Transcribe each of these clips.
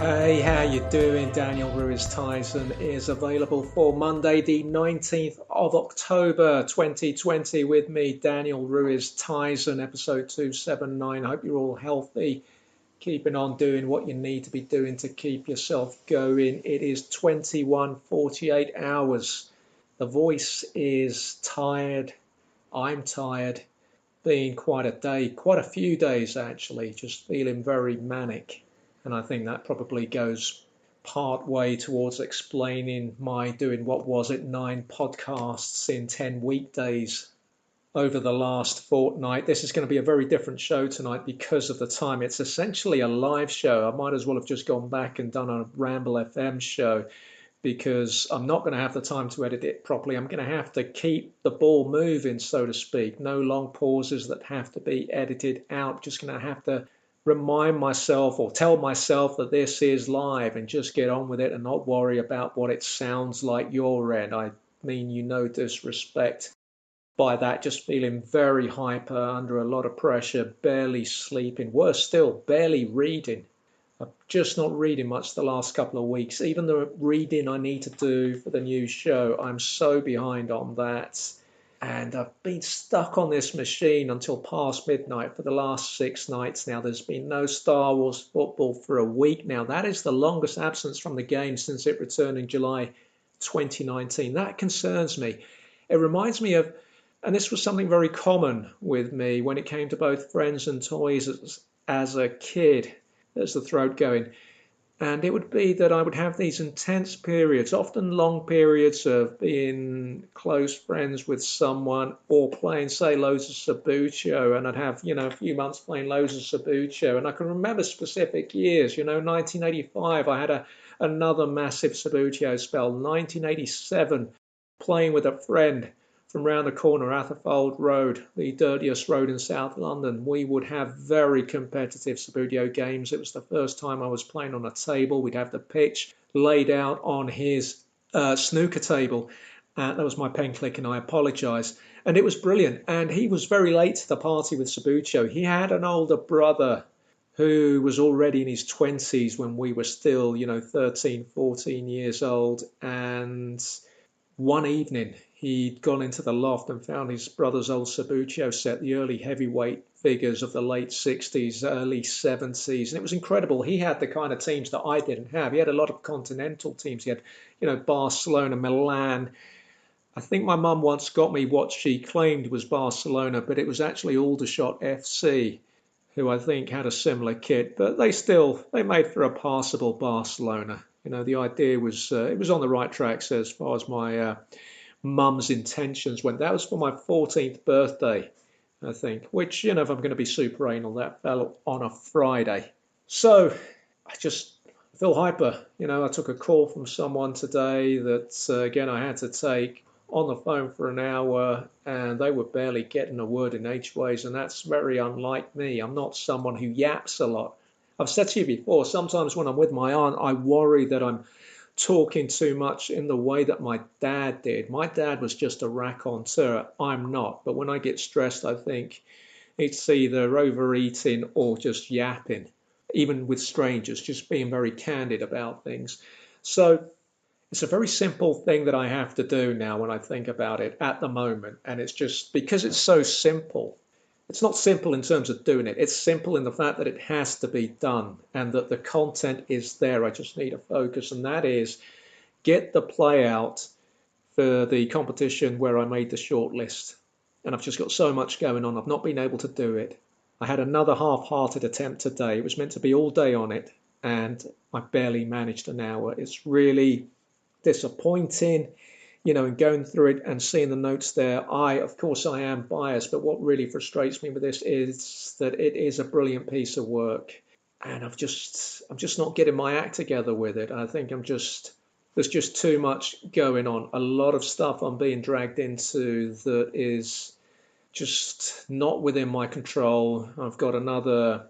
Hey, how you doing? Daniel Ruiz Tizon is available for Monday, the 19th of October, 2020 with me, Daniel Ruiz Tizon, episode 279. I hope you're all healthy, keeping on doing what you need to be doing to keep yourself going. It is 21:48 hours. The voice is tired. I'm tired. Been quite a day, quite a few days actually, just feeling very manic. And I think that probably goes part way towards explaining my doing, what was it, 9 podcasts in 10 weekdays over the last fortnight. This is going to be a very different show tonight because of the time. It's essentially a live show. I might as well have just gone back and done a Ramble FM show because I'm not going to have the time to edit it properly. I'm going to have to keep the ball moving, so to speak. No long pauses that have to be edited out. Just going to have to remind myself or tell myself that this is live and just get on with it and not worry about what it sounds like your end. I mean, disrespect by that, just feeling very hyper, under a lot of pressure, barely sleeping, worse still, barely reading. I'm just not reading much the last couple of weeks. Even the reading I need to do for the new show, I'm so behind on that. And I've been stuck on this machine until past midnight for the last 6 nights now. There's been no Star Wars football for a week now. That is the longest absence from the game since it returned in July 2019. That concerns me. It reminds me of, and this was something very common with me when it came to both friends and toys as a kid. There's the throat going. And it would be that I would have these intense periods, often long periods of being close friends with someone or playing, say, loads of Subbuteo. And I'd have, a few months playing loads of Subbuteo. And I can remember specific years, 1985, I had another massive Subbuteo spell. 1987, playing with a friend from round the corner, Atherfold Road, the dirtiest road in South London. We would have very competitive Subbuteo games. It was the first time I was playing on a table. We'd have the pitch laid out on his snooker table. That was my pen click, and I apologise. And it was brilliant. And he was very late to the party with Subbuteo. He had an older brother who was already in his 20s when we were still, 13, 14 years old. And one evening, he'd gone into the loft and found his brother's old Subbuteo set, the early heavyweight figures of the late 60s, early 70s. And it was incredible. He had the kind of teams that I didn't have. He had a lot of continental teams. He had, Barcelona, Milan. I think my mum once got me what she claimed was Barcelona, but it was actually Aldershot FC, who I think had a similar kit. But they made for a passable Barcelona. The idea was, it was on the right tracks as far as my mum's intentions went. That was for my 14th birthday, I think, which, if I'm going to be super anal, that fell on a Friday. So I just feel hyper. I took a call from someone today that, again, I had to take on the phone for an hour, and they were barely getting a word in edgeways, and that's very unlike me. I'm not someone who yaps a lot. I've said to you before, sometimes when I'm with my aunt, I worry that I'm talking too much in the way that my dad did. My dad was just a raconteur. I'm not. But when I get stressed, I think it's either overeating or just yapping, even with strangers, just being very candid about things. So it's a very simple thing that I have to do now when I think about it at the moment. And it's just because it's so simple. It's not simple in terms of doing it. It's simple in the fact that it has to be done and that the content is there. I just need a focus, and that is get the play out for the competition where I made the shortlist. And I've just got so much going on. I've not been able to do it. I had another half-hearted attempt today. It was meant to be all day on it, and I barely managed an hour. It's really disappointing. And going through it and seeing the notes there, of course, I am biased, but what really frustrates me with this is that it is a brilliant piece of work, and I'm just not getting my act together with it. I think there's just too much going on. A lot of stuff I'm being dragged into that is just not within my control. I've got another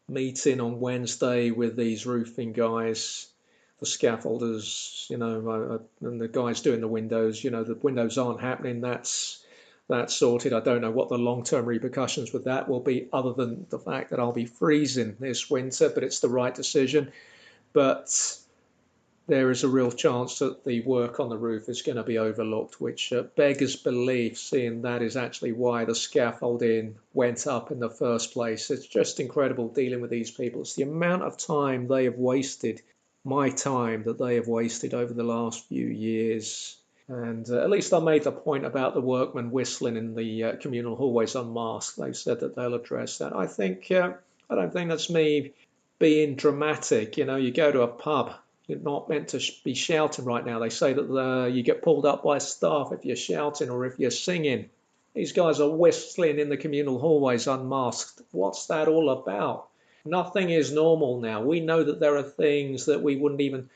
meeting on Wednesday with these roofing guys, the scaffolders, and the guys doing the windows. The windows aren't happening. That's sorted. I don't know what the long-term repercussions with that will be, other than the fact that I'll be freezing this winter, but it's the right decision. but there is a real chance that the work on the roof is going to be overlooked, which beggars belief, seeing that is actually why the scaffolding went up in the first place. It's just incredible dealing with these people. It's the amount of time they have wasted, my time that they have wasted over the last few years. And at least I made the point about the workmen whistling in the communal hallways unmasked. They've said that they'll address that. I don't think that's me being dramatic. You go to a pub, you're not meant to be shouting right now. They say that you get pulled up by staff if you're shouting or if you're singing. These guys are whistling in the communal hallways unmasked. What's that all about? Nothing is normal now. We know that there are things that we wouldn't even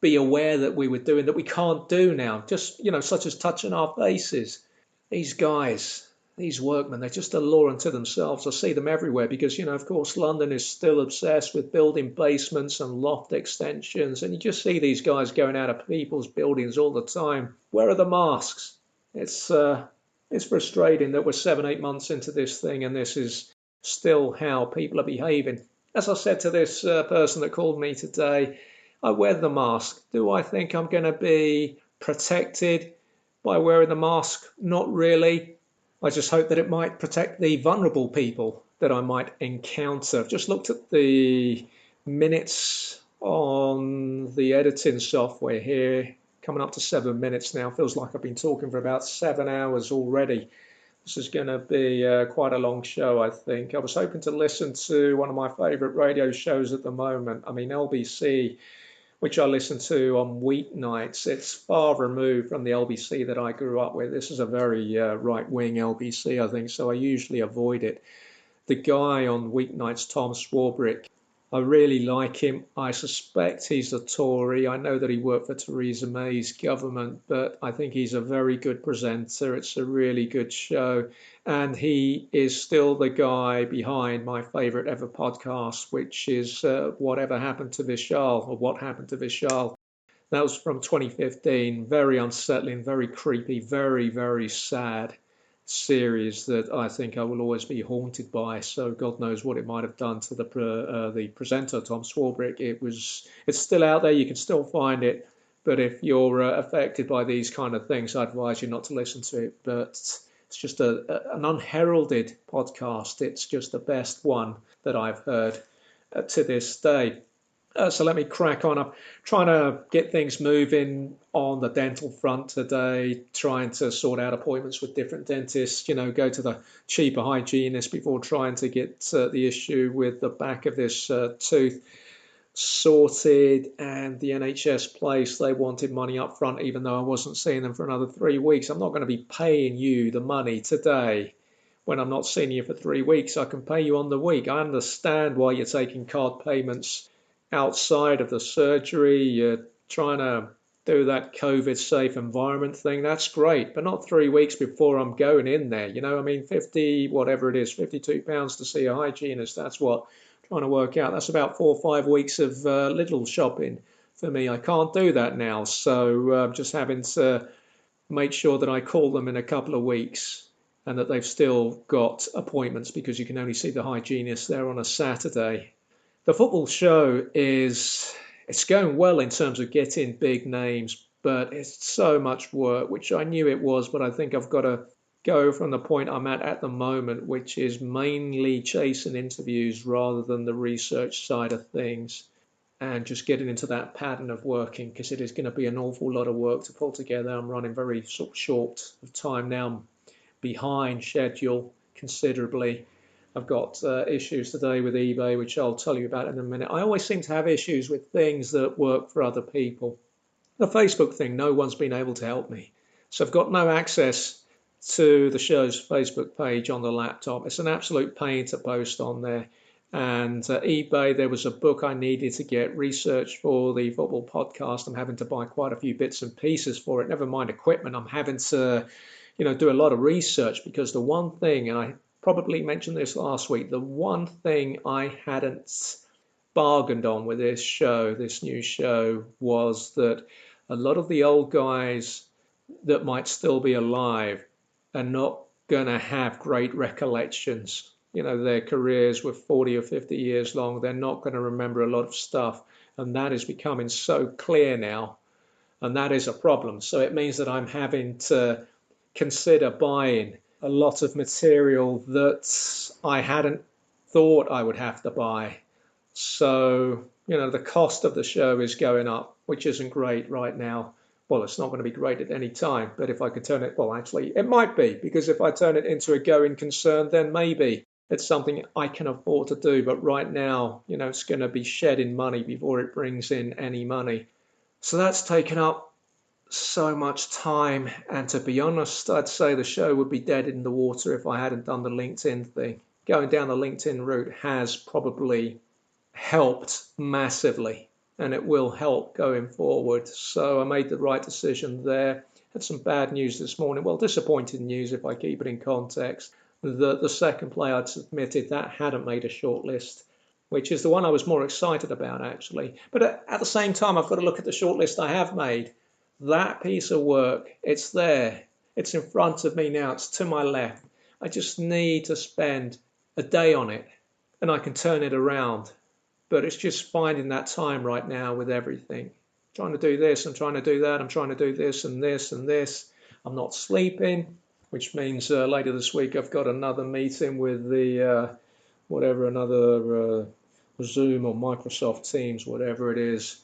be aware that we were doing that we can't do now, just, such as touching our faces. These guys, these workmen, they're just a law unto themselves. I see them everywhere because, of course, London is still obsessed with building basements and loft extensions. And you just see these guys going out of people's buildings all the time. Where are the masks? It's frustrating that we're 7-8 months into this thing and this is still how people are behaving. As I said to this person that called me today, I wear the mask. Do I think I'm going to be protected by wearing the mask? Not really. I just hope that it might protect the vulnerable people that I might encounter. I've just looked at the minutes on the editing software here, coming up to 7 minutes now. Feels like I've been talking for about 7 hours already. This is going to be quite a long show, I think. I was hoping to listen to one of my favourite radio shows at the moment. LBC, which I listen to on weeknights. It's far removed from the LBC that I grew up with. This is a very right-wing LBC, I think, so I usually avoid it. The guy on weeknights, Tom Swarbrick, I really like him. I suspect he's a Tory. I know that he worked for Theresa May's government, but I think he's a very good presenter. It's a really good show. And he is still the guy behind my favourite ever podcast, which is Whatever Happened to Vishal, or What Happened to Vishal. That was from 2015. Very unsettling, very creepy, very, very sad series that I think I will always be haunted by. So God knows what it might have done to the presenter, Tom Swarbrick. It's still out there. You can still find it. But if you're affected by these kind of things, I advise you not to listen to it. But it's just an unheralded podcast. It's just the best one that I've heard to this day. So let me crack on. I'm trying to get things moving on the dental front today, trying to sort out appointments with different dentists, go to the cheaper hygienist before trying to get the issue with the back of this tooth sorted. And the NHS place, they wanted money up front, even though I wasn't seeing them for another 3 weeks. I'm not going to be paying you the money today when I'm not seeing you for 3 weeks. I can pay you on the week. I understand why you're taking card payments outside of the surgery. You're trying to do that COVID safe environment thing. That's great, but not 3 weeks before I'm going in there. 50, whatever it is, £52 to see a hygienist. That's what I'm trying to work out. That's about 4 or 5 weeks of little shopping for me. I can't do that now. So I'm just having to make sure that I call them in a couple of weeks and that they've still got appointments, because you can only see the hygienist there on a Saturday. The football show it's going well in terms of getting big names, but it's so much work, which I knew it was, but I think I've got to go from the point I'm at the moment, which is mainly chasing interviews rather than the research side of things, and just getting into that pattern of working, because it is going to be an awful lot of work to pull together. I'm running very short of time now. I'm behind schedule considerably. I've got issues today with eBay, which I'll tell you about in a minute. I always seem to have issues with things that work for other people. The Facebook thing, no one's been able to help me. So I've got no access to the show's Facebook page on the laptop. It's an absolute pain to post on there. And eBay, there was a book I needed to get research for the football podcast. I'm having to buy quite a few bits and pieces for it. Never mind equipment. I'm having to, do a lot of research, because the one thing, and I probably mentioned this last week, the one thing I hadn't bargained on with this new show, was that a lot of the old guys that might still be alive are not going to have great recollections. Their careers were 40 or 50 years long. They're not going to remember a lot of stuff. And that is becoming so clear now. And that is a problem. So it means that I'm having to consider buying a lot of material that I hadn't thought I would have to buy. So, the cost of the show is going up, which isn't great right now. Well, it's not going to be great at any time, but if I could turn it, well, actually, it might be, because if I turn it into a going concern, then maybe it's something I can afford to do. But right now, it's going to be shedding money before it brings in any money. So that's taken up so much time. And to be honest, I'd say the show would be dead in the water if I hadn't done the LinkedIn thing. Going down the LinkedIn route has probably helped massively, and it will help going forward. So I made the right decision there. Had some bad news this morning. Well, disappointing news if I keep it in context. The second play I'd submitted, that hadn't made a shortlist, which is the one I was more excited about, actually. But at the same time, I've got to look at the shortlist I have made. That piece of work, it's there. It's in front of me now. It's to my left. I just need to spend a day on it, and I can turn it around. But it's just finding that time right now with everything. I'm trying to do this, I'm trying to do that, I'm trying to do this and this and this. I'm not sleeping, which means later this week I've got another meeting with the, another Zoom or Microsoft Teams, whatever it is,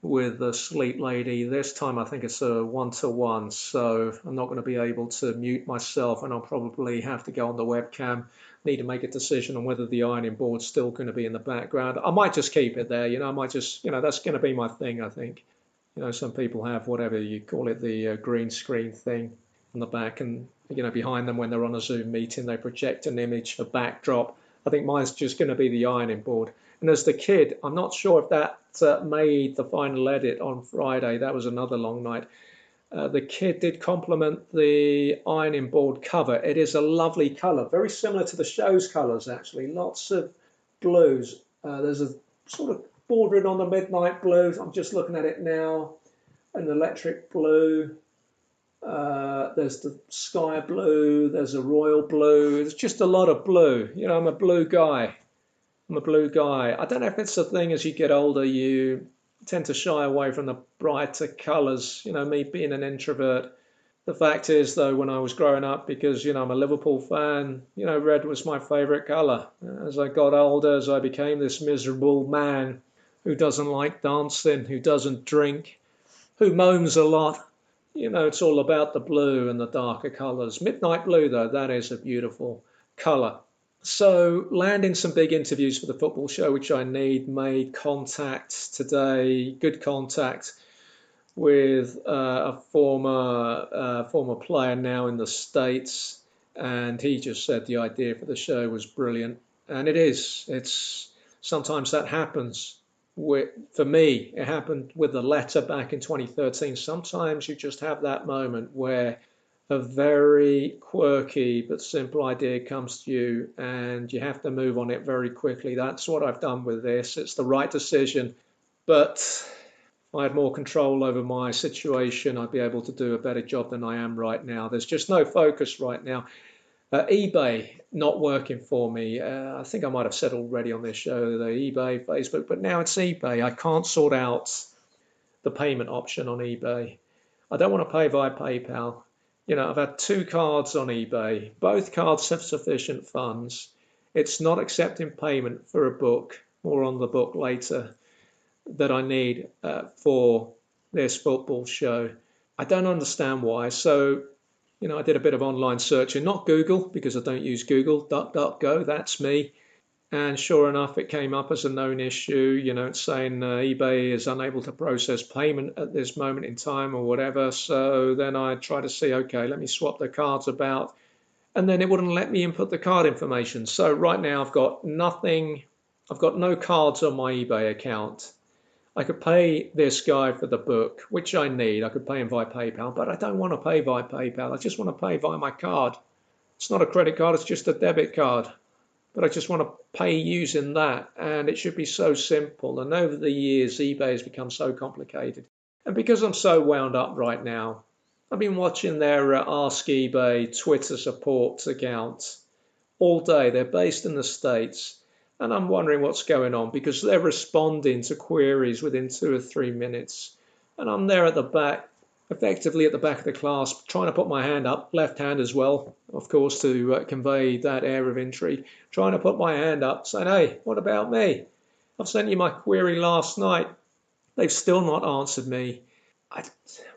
with the sleep lady. This time I think it's a one-to-one, so I'm not going to be able to mute myself, and I'll probably have to go on the webcam. Need to make a decision on whether the ironing board's still going to be in the background. I might just keep it there, I might just, that's going to be my thing, I think. Some people have whatever you call it, the green screen thing on the back, and, behind them when they're on a Zoom meeting, they project an image, a backdrop. I think mine's just going to be the ironing board. And as the kid, I'm not sure if that made the final edit on Friday. That was another long night. The kid did compliment the ironing board cover. It is a lovely colour, very similar to the show's colours, actually. Lots of blues. There's a sort of bordering on the midnight blue. I'm just looking at it now. An electric blue. There's the sky blue. There's a royal blue. There's just a lot of blue. I'm a blue guy. I don't know if it's a thing as you get older, you tend to shy away from the brighter colours. Me being an introvert. The fact is, though, when I was growing up, because, I'm a Liverpool fan, red was my favourite colour. As I got older, as I became this miserable man who doesn't like dancing, who doesn't drink, who moans a lot, it's all about the blue and the darker colours. Midnight blue, though, that is a beautiful colour. So landing some big interviews for the football show, which I need, made contact today, good contact with a former player now in the States, and he just said the idea for the show was brilliant, and it is. It's sometimes that happens. For me, it happened with the letter back in 2013. Sometimes you just have that moment where a very quirky but simple idea comes to you and you have to move on it very quickly. That's what I've done with this. It's the right decision, but if I had more control over my situation, I'd be able to do a better job than I am right now. There's just no focus right now. eBay not working for me. I think I might have said already on this show, the eBay, Facebook, but now it's eBay. I can't sort out the payment option on eBay. I don't want to pay via PayPal. I've had 2 cards on eBay. Both cards have sufficient funds. It's not accepting payment for a book, more on the book later, that I need for this football show. I don't understand why. So, I did a bit of online searching, not Google, because I don't use Google, DuckDuckGo, that's me. And sure enough, it came up as a known issue. It's saying eBay is unable to process payment at this moment in time or whatever. So then I try to see, okay, let me swap the cards about. And then it wouldn't let me input the card information. So right now I've got nothing. I've got no cards on my eBay account. I could pay this guy for the book, which I need. I could pay him via PayPal, but I don't want to pay via PayPal. I just want to pay via my card. It's not a credit card, it's just a debit card. But I just want to pay using that, and it should be so simple. And over the years, eBay has become so complicated. And because I'm so wound up right now, I've been watching their Ask eBay Twitter support account all day. They're based in the States, And I'm wondering what's going on because they're responding to queries within 2 or 3 minutes. And I'm there at the back, effectively at the back of the class, trying to put my hand up, left hand as well, of course, to convey that air of intrigue, trying to put my hand up, saying, hey, what about me? I've sent you my query last night. They've still not answered me.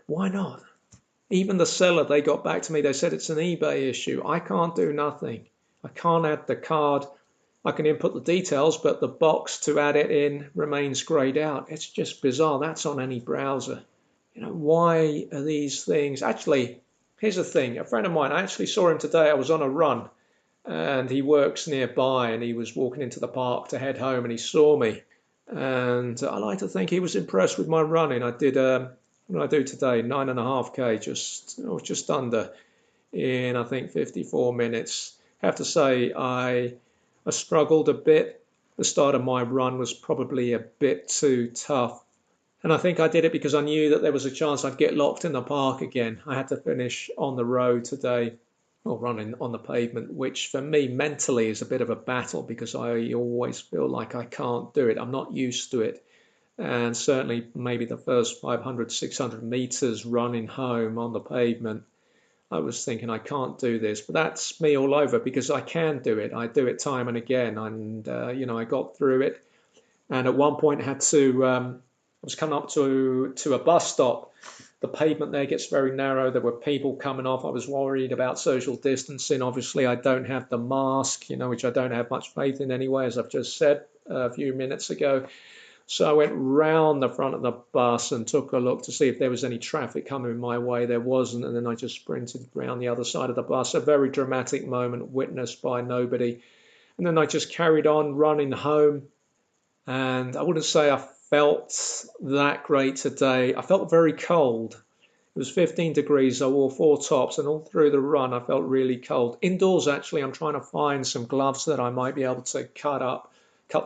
Why not? Even the seller, they got back to me. They said it's an eBay issue. I can't do nothing. I can't add the card. I can input the details, but the box to add it in remains grayed out. It's just bizarre. That's on any browser. Why are these things? Actually, here's the thing. A friend of mine, I actually saw him today. I was on a run and he works nearby and he was walking into the park to head home and he saw me. And I like to think he was impressed with my running. I did, what did I do today? 9.5K, just under in, I think, 54 minutes. I have to say, I struggled a bit. The start of my run was probably a bit too tough. And I think I did it because I knew that there was a chance I'd get locked in the park again. I had to finish on the road today, or running on the pavement, which for me mentally is a bit of a battle because I always feel like I can't do it. I'm not used to it. And certainly maybe the first 500, 600 meters running home on the pavement, I was thinking I can't do this. But that's me all over because I can do it. I do it time and again. And, I got through it. And at one point I had to, I was coming up to a bus stop. The pavement there gets very narrow. There were people coming off. I was worried about social distancing. Obviously, I don't have the mask, which I don't have much faith in anyway, as I've just said a few minutes ago. So I went round the front of the bus and took a look to see if there was any traffic coming my way. There wasn't. And then I just sprinted round the other side of the bus. A very dramatic moment witnessed by nobody. And then I just carried on running home. And I wouldn't say I felt that great today. I felt very cold. It was 15 degrees. I wore 4 tops and all through the run I felt really cold. Indoors actually I'm trying to find some gloves that I might be able to cut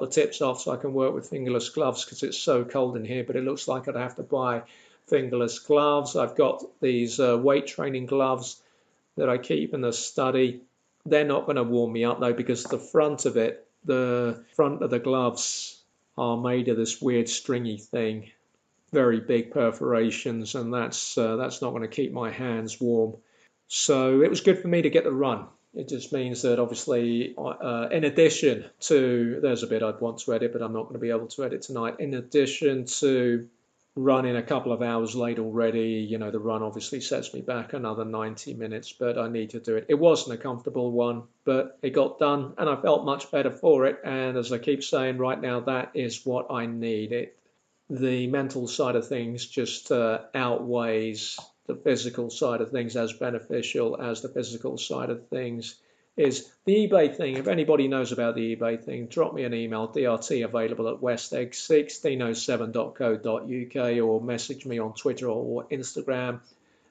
the tips off so I can work with fingerless gloves because it's so cold in here, but it looks like I'd have to buy fingerless gloves. I've got these weight training gloves that I keep in the study. They're not going to warm me up though because the front of the gloves are made of this weird stringy thing, very big perforations, and that's not going to keep my hands warm. So it was good for me to get the run. It just means that obviously, in addition to, there's a bit I'd want to edit, but I'm not going to be able to edit tonight. In addition to running a couple of hours late already, the run obviously sets me back another 90 minutes, but I need to do it. It wasn't a comfortable one, but it got done and I felt much better for it. And as I keep saying right now, that is what I need. The mental side of things just outweighs the physical side of things, as beneficial as the physical side of things is. The eBay thing, if anybody knows about the eBay thing, drop me an email, DRT available at westegg1607.co.uk, or message me on Twitter or Instagram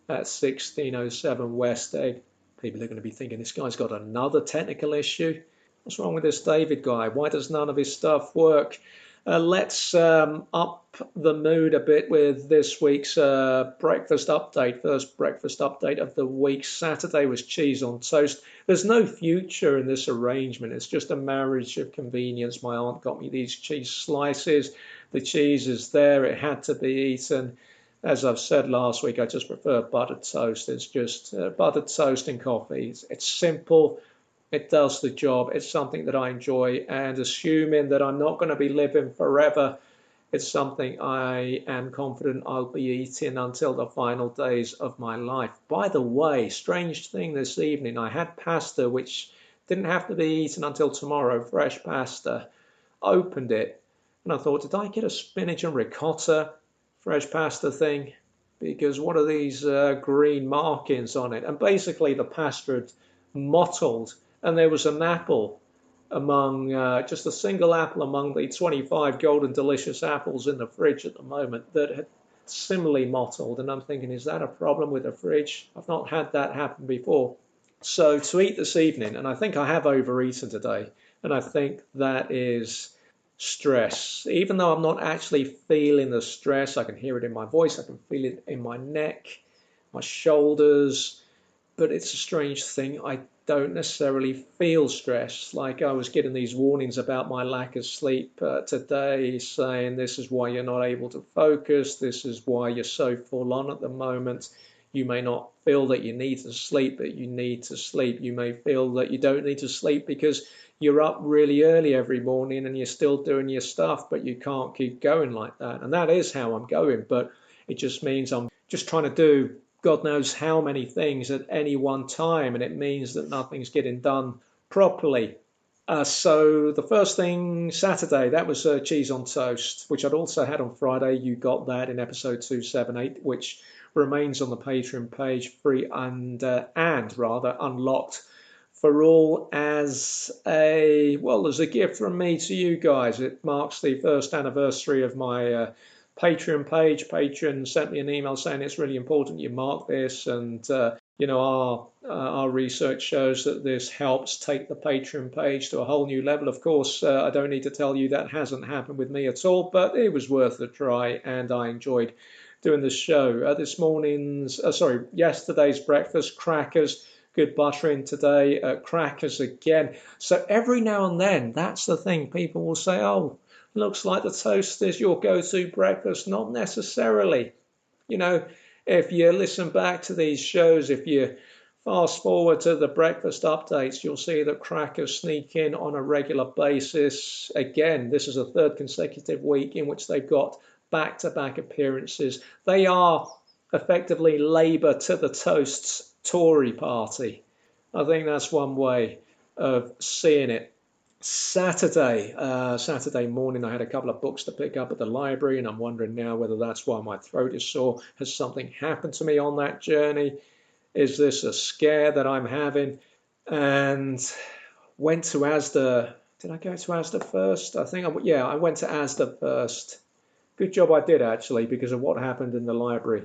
at 1607westegg. People are going to be thinking, this guy's got another technical issue. What's wrong with this David guy? Why does none of his stuff work? Let's up the mood a bit with this week's breakfast update. First breakfast update of the week. Saturday was cheese on toast. There's no future in this arrangement. It's just a marriage of convenience. My aunt got me these cheese slices. The cheese is there. It had to be eaten. As I've said last week, I just prefer buttered toast. It's just buttered toast and coffee. It's simple. It does the job. It's something that I enjoy, and assuming that I'm not going to be living forever, it's something I am confident I'll be eating until the final days of my life. By the way, strange thing this evening, I had pasta which didn't have to be eaten until tomorrow, fresh pasta. Opened it, and I thought, did I get a spinach and ricotta fresh pasta thing? Because what are these green markings on it? And basically the pasta had mottled. And there was an apple among, just a single apple among the 25 golden delicious apples in the fridge at the moment that had similarly mottled. And I'm thinking, is that a problem with the fridge? I've not had that happen before. So to eat this evening, and I think I have overeaten today, and I think that is stress. Even though I'm not actually feeling the stress, I can hear it in my voice, I can feel it in my neck, my shoulders, but it's a strange thing. I don't necessarily feel stress. Like I was getting these warnings about my lack of sleep today, saying this is why you're not able to focus, this is why you're so full on at the moment. You may not feel that you need to sleep, but you need to sleep. You may feel that you don't need to sleep because you're up really early every morning and you're still doing your stuff, but you can't keep going like that. And that is how I'm going, but it just means I'm just trying to do God knows how many things at any one time, and it means that nothing's getting done properly. So the first thing, Saturday, that was cheese on toast, which I'd also had on Friday. You got that in episode 278, which remains on the Patreon page, free and rather unlocked for all as as a gift from me to you guys. It marks the first anniversary of my Patreon page. Patreon sent me an email saying it's really important you mark this, and our research shows that this helps take the Patreon page to a whole new level. Of course, I don't need to tell you that hasn't happened with me at all, but it was worth a try, and I enjoyed doing the show. Yesterday's breakfast, crackers. Good buttering today, crackers again. So every now and then, that's the thing. People will say, oh, looks like the toast is your go-to breakfast. Not necessarily. If you listen back to these shows, if you fast forward to the breakfast updates, you'll see that crackers sneak in on a regular basis. Again, this is a third consecutive week in which they've got back-to-back appearances. They are effectively Labour to the Toast's Tory party. I think that's one way of seeing it. Saturday morning, I had a couple of books to pick up at the library, and I'm wondering now whether that's why my throat is sore. Has something happened to me on that journey? Is this a scare that I'm having? And went to Asda. Did I go to Asda first? I went to Asda first. Good job I did, actually, because of what happened in the library.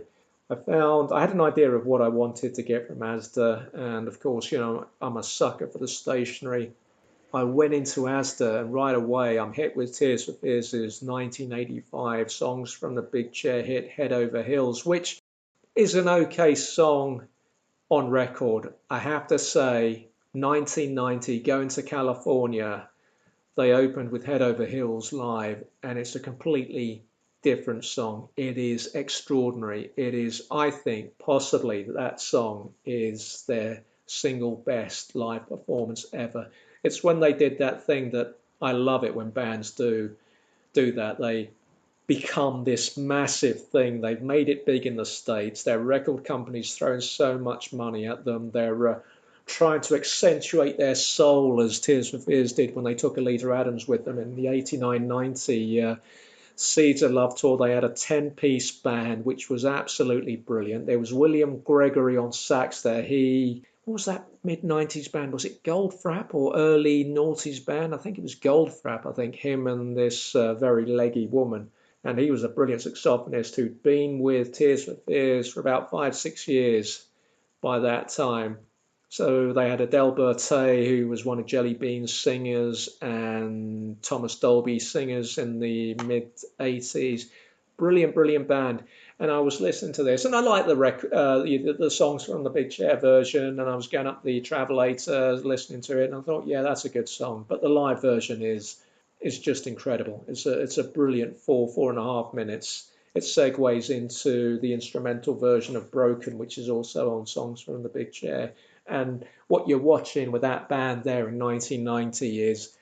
I had an idea of what I wanted to get from Asda, and of course, I'm a sucker for the stationery. I went into Asda, and right away I'm hit with Tears for Fears' 1985 Songs from the Big Chair hit Head Over Heels, which is an okay song on record. I have to say, 1990, going to California, they opened with Head Over Heels live, and it's a completely different song. It is extraordinary. It is, I think, possibly that song is their single best live performance ever. It's when they did that thing that I love it when bands do that. They become this massive thing. They've made it big in the States. Their record company's throwing so much money at them. They're trying to accentuate their soul, as Tears for Fears did when they took Alita Adams with them in the 89-90 Seeds of Love tour. They had a 10-piece band, which was absolutely brilliant. There was William Gregory on sax there. What was that mid-90s band? Was it Goldfrapp or early noughties band? I think it was Goldfrapp. I think him and this very leggy woman. And he was a brilliant saxophonist who'd been with Tears for Fears for about 5-6 years by that time. So they had Adele Berthet, who was one of Jelly Bean's singers, and Thomas Dolby singers in the mid-80s. Brilliant, brilliant band. And I was listening to this, and I like the songs from the Big Chair version, and I was going up the Travelator listening to it, and I thought, yeah, that's a good song. But the live version is just incredible. It's a brilliant 4.5 minutes. It segues into the instrumental version of Broken, which is also on Songs from the Big Chair. And what you're watching with that band there in 1990 is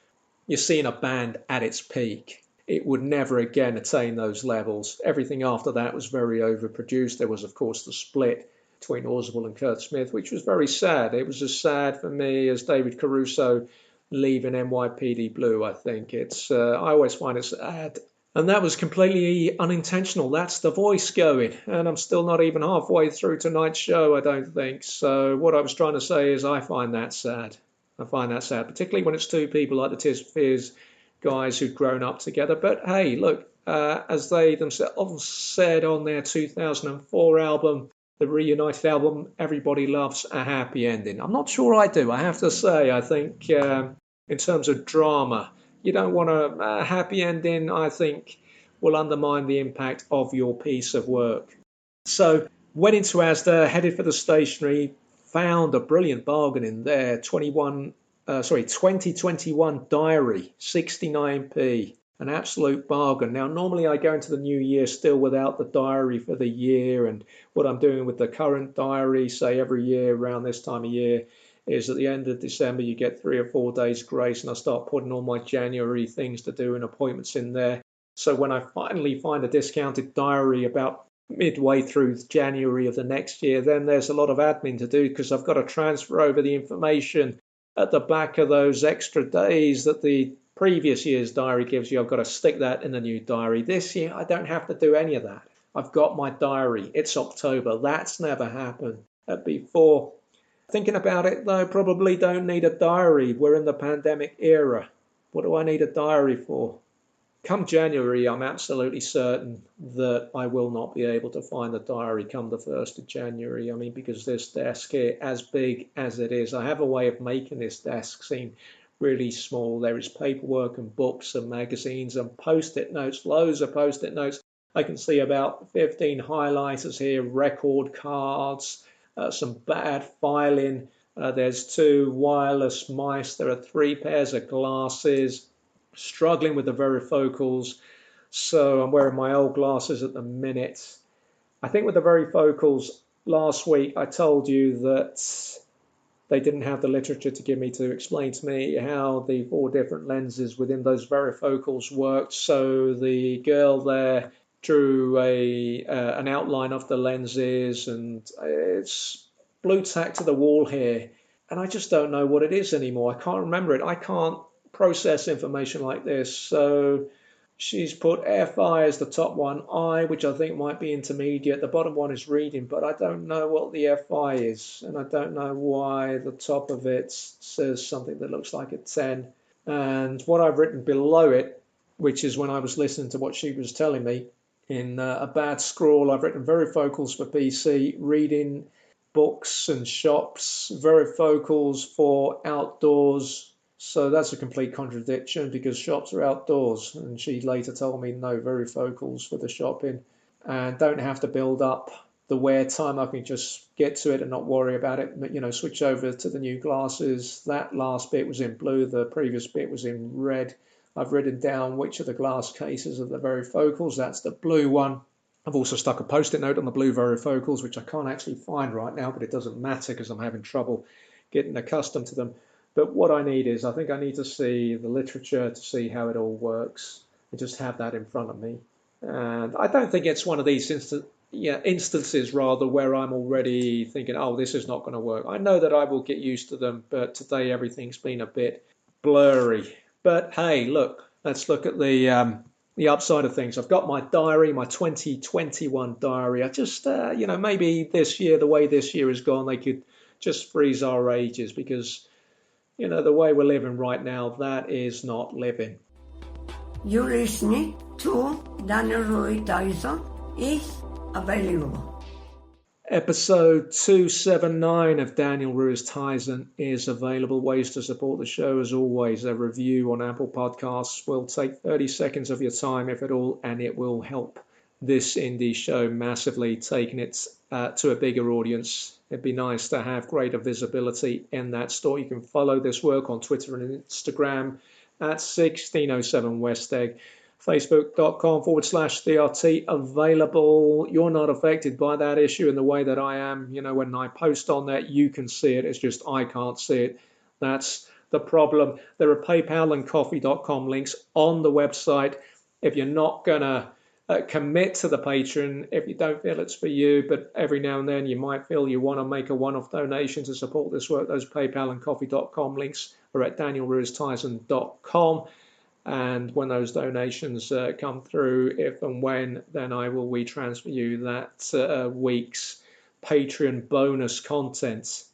you're seeing a band at its peak. It would never again attain those levels. Everything after that was very overproduced. There was, of course, the split between Oswald and Kurt Smith, which was very sad. It was as sad for me as David Caruso leaving NYPD Blue, I think. I always find it sad. And that was completely unintentional. That's the voice going. And I'm still not even halfway through tonight's show, I don't think. So what I was trying to say is I find that sad. I find that sad, particularly when it's two people like the Tears for Fears guys who'd grown up together. But hey, look, as they themselves said on their 2004 album, the reunited album, everybody loves a happy ending. I'm not sure I do, I have to say. I think in terms of drama, you don't want a happy ending, I think, will undermine the impact of your piece of work. So, went into Asda, headed for the stationery, found a brilliant bargain in there. 2021 diary, 69p. An absolute bargain. Now, normally I go into the new year still without the diary for the year, and what I'm doing with the current diary, say every year around this time of year, is at the end of December you get 3 or 4 days grace, and I start putting all my January things to do and appointments in there. So when I finally find a discounted diary about midway through January of the next year, then there's a lot of admin to do because I've got to transfer over the information at the back of those extra days that the previous year's diary gives you. I've got to stick that in the new diary. This year, I don't have to do any of that. I've got my diary. It's October. That's never happened before. Thinking about it, though, probably don't need a diary. We're in the pandemic era. What do I need a diary for? Come January, I'm absolutely certain that I will not be able to find the diary come the 1st of January. I mean, because this desk here, as big as it is, I have a way of making this desk seem really small. There is paperwork and books and magazines and post-it notes, loads of post-it notes. I can see about 15 highlighters here, record cards, some bad filing. There's 2 wireless mice. There are 3 pairs of glasses. Struggling with the varifocals, so I'm wearing my old glasses at the minute. I think with the varifocals, last week I told you that they didn't have the literature to give me to explain to me how the 4 different lenses within those varifocals worked. So the girl there drew an outline of the lenses, and it's blue tack to the wall here, and I just don't know what it is anymore. I can't remember it. I can't process information like this. So she's put FI as the top one, I, which I think might be intermediate. The bottom one is reading, but I don't know what the FI is, and I don't know why the top of it says something that looks like a 10. And what I've written below it, which is when I was listening to what she was telling me, in a bad scrawl, I've written varifocals for PC, reading, books and shops, varifocals for outdoors. So that's a complete contradiction because shops are outdoors, and she later told me no varifocals for the shopping, and don't have to build up the wear time. I can just get to it and not worry about it. But, switch over to the new glasses. That last bit was in blue. The previous bit was in red. I've written down which of the glass cases are the varifocals. That's the blue one. I've also stuck a post-it note on the blue varifocals, which I can't actually find right now, but it doesn't matter because I'm having trouble getting accustomed to them. But what I need is, I think I need to see the literature to see how it all works and just have that in front of me. And I don't think it's one of these instances rather where I'm already thinking, oh, this is not going to work. I know that I will get used to them, but today everything's been a bit blurry. But hey, look, let's look at the upside of things. I've got my diary, my 2021 diary. I just, maybe this year, the way this year has gone, they could just freeze our ages because the way we're living right now, that is not living. You're listening to Daniel Ruiz Tizon is available. Episode 279 of Daniel Ruiz Tizon is available. Ways to support the show, as always. A review on Apple Podcasts will take 30 seconds of your time, if at all, and it will help this indie show massively, taking it to a bigger audience. It'd be nice to have greater visibility in that store. You can follow this work on Twitter and Instagram at 1607 West Egg. Facebook.com/DRT available. You're not affected by that issue in the way that I am. When I post on that, you can see it. It's just I can't see it. That's the problem. There are PayPal and coffee.com links on the website. If you're not going to commit to the Patreon, if you don't feel it's for you, but every now and then you might feel you want to make a one-off donation to support this work, those PayPal and coffee.com links are at danielruiztizon.com. And when those donations come through, if and when, then I will retransfer you that week's Patreon bonus content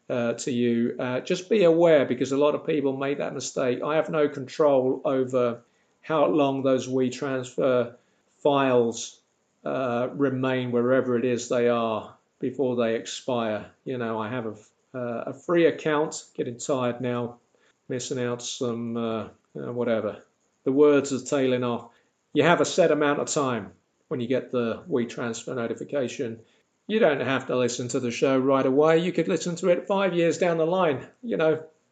to you. Just be aware, because a lot of people make that mistake. I have no control over how long those WeTransfer files remain wherever it is they are before they expire. I have a free account, getting tired now, missing out some whatever. The words are tailing off. You have a set amount of time when you get the WeTransfer notification. You don't have to listen to the show right away. You could listen to it 5 years down the line. You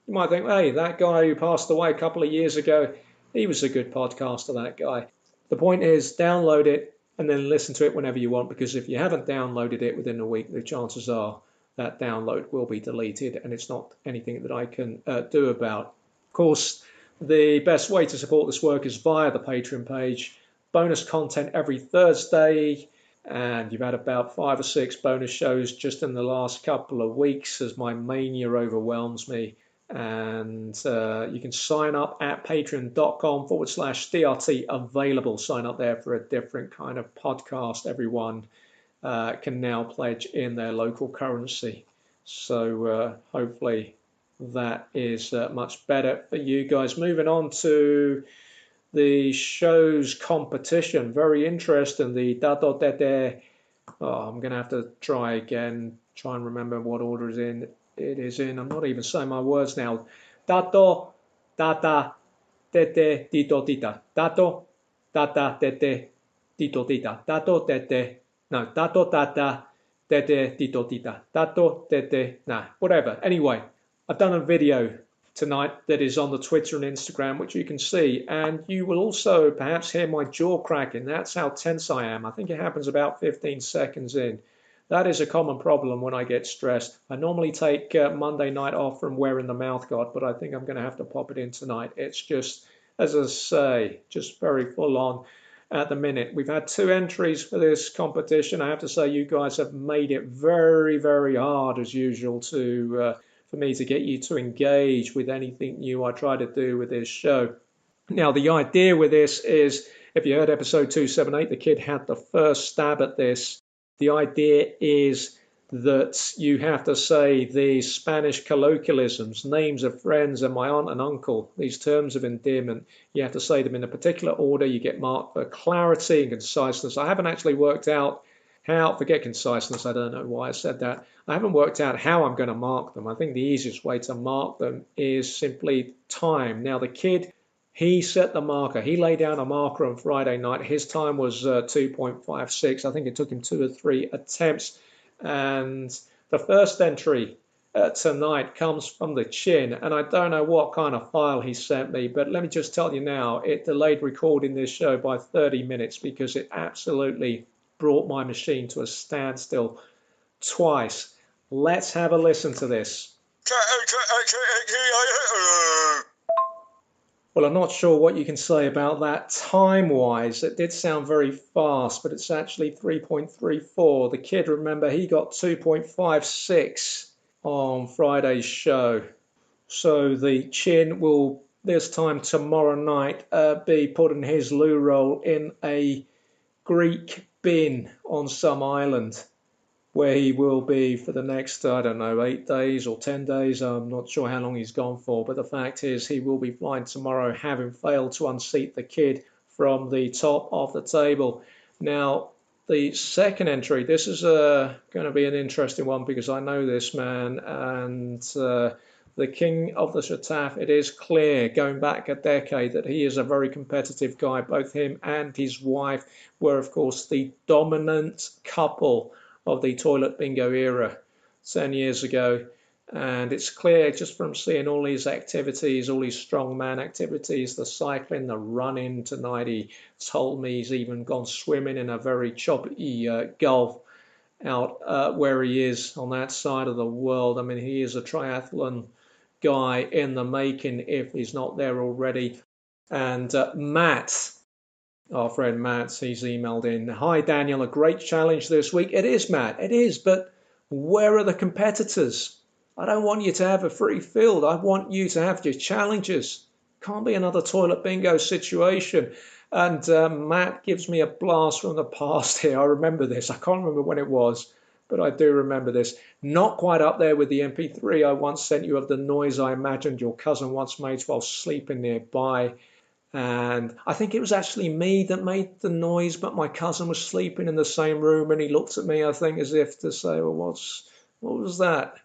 might think, hey, that guy who passed away a couple of years ago, he was a good podcaster, that guy. The point is, download it and then listen to it whenever you want, because if you haven't downloaded it within a week, the chances are that download will be deleted, and it's not anything that I can do about. Of course, the best way to support this work is via the Patreon page. Bonus content every Thursday, and you've had about 5 or 6 bonus shows just in the last couple of weeks as my mania overwhelms me. And you can sign up at patreon.com/DRT available. Sign up there for a different kind of podcast. Everyone can now pledge in their local currency. So hopefully that is much better for you guys. Moving on to the show's competition. Very interesting. The TATOTATETETITOTITA. I'm going to have to try again. Try and remember what order it is in. I'm not even saying my words now. TATOTATATETITOTITA. TATOTATATETITOTITA. TATOTATATETITOTITA. Whatever. Anyway, I've done a video tonight that is on the Twitter and Instagram, which you can see, and you will also perhaps hear my jaw cracking. That's how tense I am. I think it happens about 15 seconds in. That is a common problem when I get stressed. I normally take Monday night off from wearing the mouth guard, but I think I'm going to have to pop it in tonight. It's just, as I say, just very full on at the minute. We've had 2 entries for this competition. I have to say you guys have made it very, very hard as usual for me to get you to engage with anything new I try to do with this show. Now, the idea with this is, if you heard episode 278, the kid had the first stab at this. The idea is that you have to say the Spanish colloquialisms, names of friends and my aunt and uncle, these terms of endearment. You have to say them in a particular order. You get marked for clarity and conciseness. I haven't actually worked out how, forget conciseness, I don't know why I said that. I haven't worked out how I'm going to mark them. I think the easiest way to mark them is simply time. Now, the kid, he set the marker. He laid down a marker on Friday night. His time was 2.56. I think it took him 2 or 3 attempts. And the first entry tonight comes from the chin. And I don't know what kind of file he sent me, but let me just tell you now, it delayed recording this show by 30 minutes because it absolutely brought my machine to a standstill twice. Let's have a listen to this. Well, I'm not sure what you can say about that time-wise. It did sound very fast, but it's actually 3.34. The kid, remember, he got 2.56 on Friday's show. So the chin will, this time tomorrow night, be putting his loo roll in a Greek bin on some island, where he will be for the next, 8 days or 10 days. I'm not sure how long he's gone for, but the fact is he will be flying tomorrow, having failed to unseat the kid from the top of the table. Now, the second entry, this is going to be an interesting one because I know this man, and the king of the Shataf, it is clear, going back a decade, that he is a very competitive guy. Both him and his wife were, of course, the dominant couple of the toilet bingo era 10 years ago. And it's clear just from seeing all his activities, all his strongman activities, the cycling, the running. Tonight he told me he's even gone swimming in a very choppy gulf out where he is on that side of the world. I mean, he is a triathlon guy in the making if he's not there already. And Matt, our friend Matt, he's emailed in, "Hi Daniel, a great challenge this week." It is, Matt, it is, but where are the competitors? I don't want you to have a free field. I want you to have your challenges. Can't be another toilet bingo situation. And Matt gives me a blast from the past here. I remember this. I can't remember when it was, but I do remember this. Not quite up there with the MP3 I once sent you of the noise I imagined your cousin once made while sleeping nearby. And I think it was actually me that made the noise, but my cousin was sleeping in the same room, and he looked at me, I think, as if to say, well, what was that?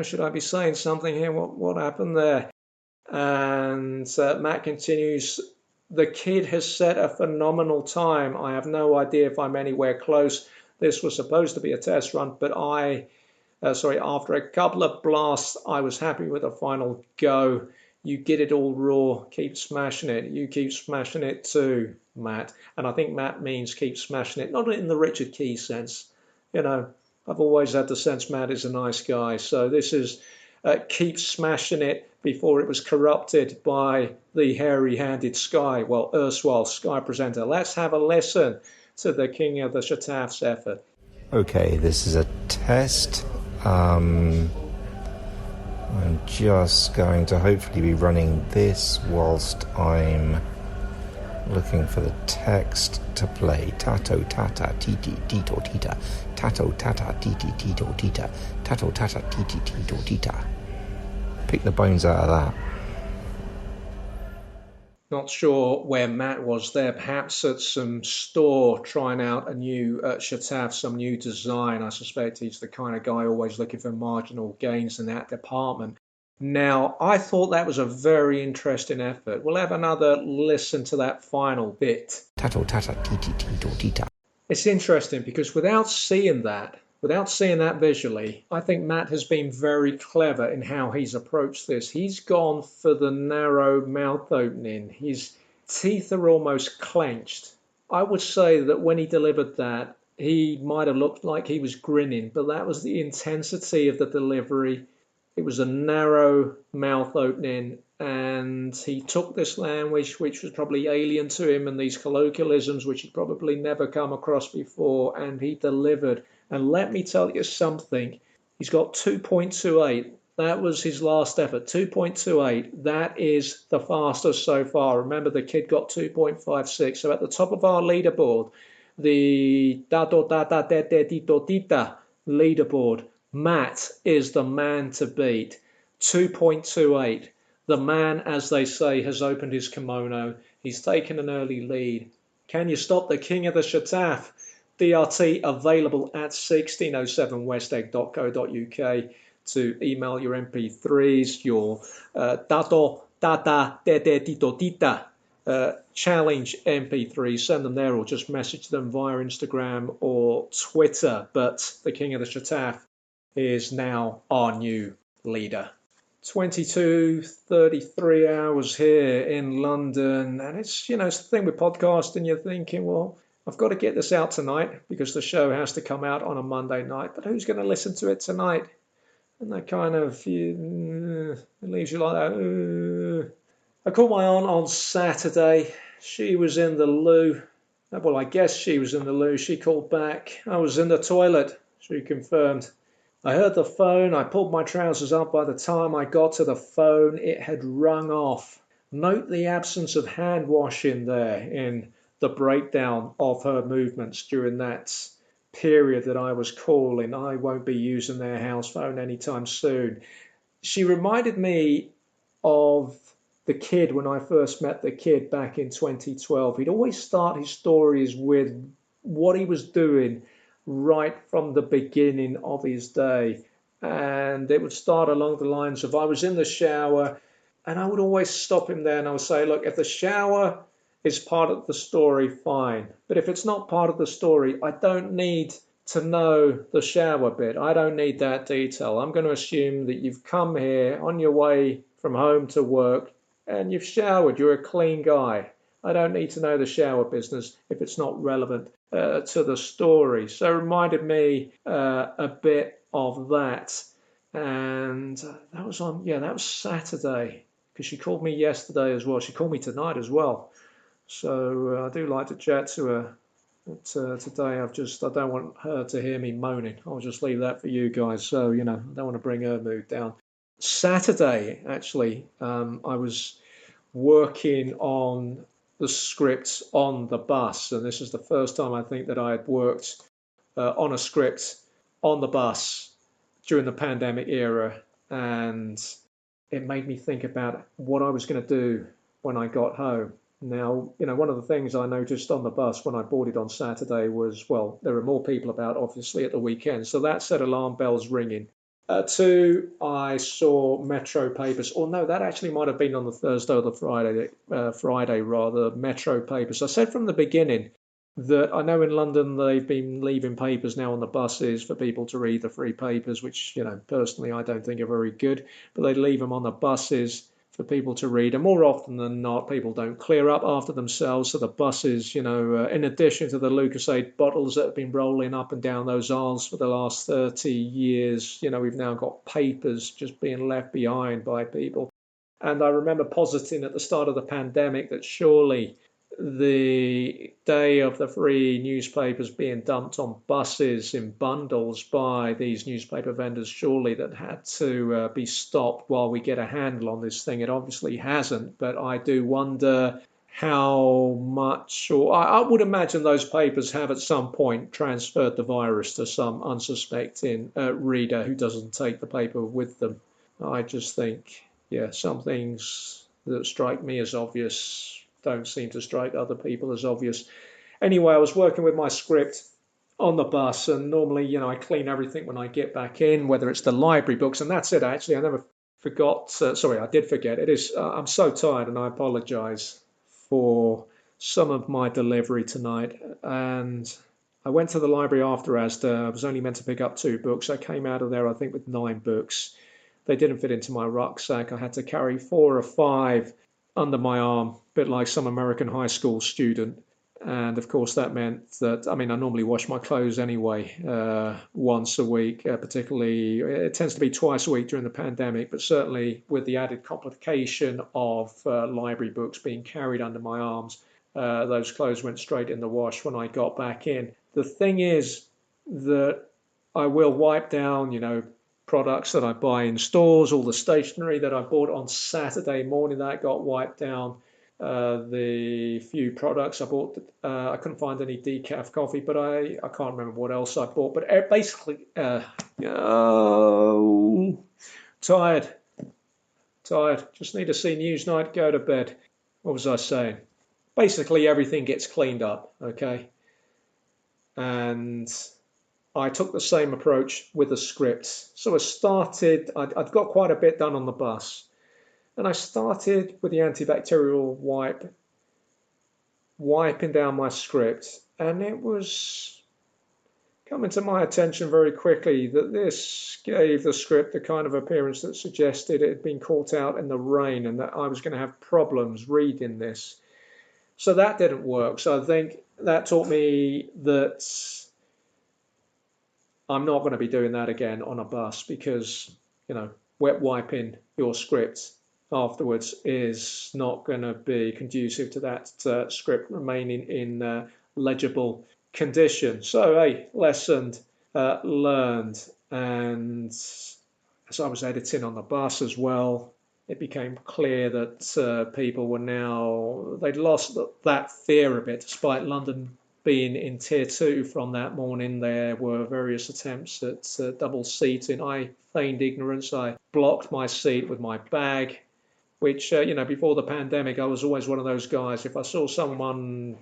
Should I be saying something here? What happened there? And Matt continues, "The kid has set a phenomenal time. I have no idea if I'm anywhere close. This was supposed to be a test run, but after a couple of blasts, I was happy with the final go. You get it all raw, keep smashing it. You keep smashing it too, Matt. And I think Matt means keep smashing it, not in the Richard Key sense. I've always had the sense Matt is a nice guy. So this is keep smashing it before it was corrupted by the hairy-handed erstwhile Sky presenter. Let's have a listen to the King of the Shataf's effort. Okay, this is a test. I'm just going to hopefully be running this whilst I'm looking for the text to play. TATOTATATETITOTITA. TATOTATATETITOTITA. TATOTATATETITOTITA. Pick the bones out of that. Not sure where Matt was there, perhaps at some store trying out a new Shataf, some new design. I suspect he's the kind of guy always looking for marginal gains in that department. Now, I thought that was a very interesting effort. We'll have another listen to that final bit. It's interesting because without seeing that visually, I think Matt has been very clever in how he's approached this. He's gone for the narrow mouth opening. His teeth are almost clenched. I would say that when he delivered that, he might have looked like he was grinning, but that was the intensity of the delivery. It was a narrow mouth opening, and he took this language, which was probably alien to him, and these colloquialisms, which he'd probably never come across before, and he delivered. And let me tell you something, he's got 2.28. That was his last effort, 2.28. That is the fastest so far. Remember, the kid got 2.56. So at the top of our leaderboard, the TATOTATATETITOTITA leaderboard, Matt is the man to beat. 2.28. The man, as they say, has opened his kimono. He's taken an early lead. Can you stop the King of the Shataf? DRT available at 1607westegg.co.uk to email your MP3s, your TATOTATATETITOTITA challenge MP3s. Send them there or just message them via Instagram or Twitter. But the King of the Shataf is now our new leader. 33 hours here in London, and it's the thing with podcasting, you're thinking, well, I've got to get this out tonight because the show has to come out on a Monday night, but who's going to listen to it tonight? And that kind of it leaves you like that. I called my aunt on Saturday. She was in the loo. Well, I guess she was in the loo. She called back. I was in the toilet, she confirmed. I heard the phone. I pulled my trousers up. By the time I got to the phone, it had rung off. Note the absence of hand washing there in the breakdown of her movements during that period that I was calling. I won't be using their house phone anytime soon. She reminded me of the kid when I first met the kid back in 2012. He'd always start his stories with what he was doing right from the beginning of his day. And it would start along the lines of, I was in the shower, and I would always stop him there and I would say, look, if the shower is part of the story, fine. But if it's not part of the story, I don't need to know the shower bit. I don't need that detail. I'm going to assume that you've come here on your way from home to work and you've showered. You're a clean guy. I don't need to know the shower business if it's not relevant to the story. So it reminded me a bit of that. And that was Saturday, because she called me yesterday as well. She called me tonight as well. So I do like to chat to her. But today I don't want her to hear me moaning. I'll just leave that for you guys. So, I don't want to bring her mood down. Saturday, actually, I was working on the script on the bus. And this is the first time I think that I had worked on a script on the bus during the pandemic era. And it made me think about what I was going to do when I got home. Now, one of the things I noticed on the bus when I boarded on Saturday was, well, there were more people about, obviously, at the weekend. So that set alarm bells ringing. Two, I saw Metro papers. Or no, that actually might have been on the Thursday or the Friday rather, Metro papers. I said from the beginning that I know in London they've been leaving papers now on the buses for people to read, the free papers, which, personally I don't think are very good, but they leave them on the buses for people to read. And more often than not, people don't clear up after themselves. So the buses, in addition to the Lucasade bottles that have been rolling up and down those aisles for the last 30 years, we've now got papers just being left behind by people. And I remember positing at the start of the pandemic that surely the day of the free newspapers being dumped on buses in bundles by these newspaper vendors, surely that had to be stopped while we get a handle on this thing. It obviously hasn't, but I do wonder how much, or I would imagine those papers have at some point transferred the virus to some unsuspecting reader who doesn't take the paper with them. I just think, some things that strike me as obvious don't seem to strike other people as obvious. Anyway, I was working with my script on the bus, and normally, I clean everything when I get back in, whether it's the library books, and that's it, actually. I never forgot. Sorry, I did forget. It is. I'm so tired, and I apologize for some of my delivery tonight. And I went to the library after Asda. I was only meant to pick up 2 books. I came out of there, I think, with 9 books. They didn't fit into my rucksack. I had to carry 4 or 5 under my arm, a bit like some American high school student. And of course, that meant that, I normally wash my clothes anyway, once a week, particularly. It tends to be twice a week during the pandemic, but certainly with the added complication of library books being carried under my arms, those clothes went straight in the wash when I got back in. The thing is that I will wipe down, products that I buy in stores, all the stationery that I bought on Saturday morning, that got wiped down. The few products I bought, I couldn't find any decaf coffee, but I can't remember what else I bought. But basically, tired. Just need to see Newsnight, go to bed. What was I saying? Basically, everything gets cleaned up, okay? And I took the same approach with the scripts. So I'd got quite a bit done on the bus. And I started with the antibacterial wiping down my script. And it was coming to my attention very quickly that this gave the script the kind of appearance that suggested it had been caught out in the rain and that I was going to have problems reading this. So that didn't work. So I think that taught me that I'm not going to be doing that again on a bus because, wet wiping your script afterwards is not going to be conducive to that script remaining in legible condition. So, hey, lesson learned. And as I was editing on the bus as well, it became clear that people were they'd lost that fear a bit, despite London being in tier 2 from that morning. There were various attempts at double seating. I feigned ignorance. I blocked my seat with my bag, which, before the pandemic, I was always one of those guys. If I saw someone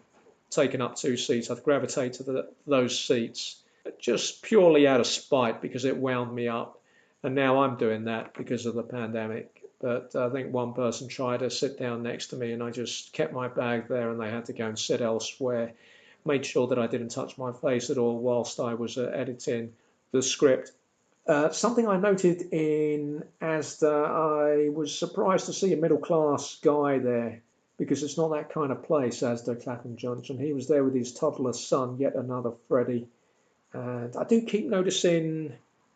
taking up 2 seats, I'd gravitate to those seats just purely out of spite because it wound me up. And now I'm doing that because of the pandemic. But I think one person tried to sit down next to me and I just kept my bag there and they had to go and sit elsewhere. Made sure that I didn't touch my face at all whilst I was editing the script. Something I noted in Asda, I was surprised to see a middle-class guy there because it's not that kind of place, Asda Clapham Junction. He was there with his toddler son, yet another Freddie. And I do keep noticing,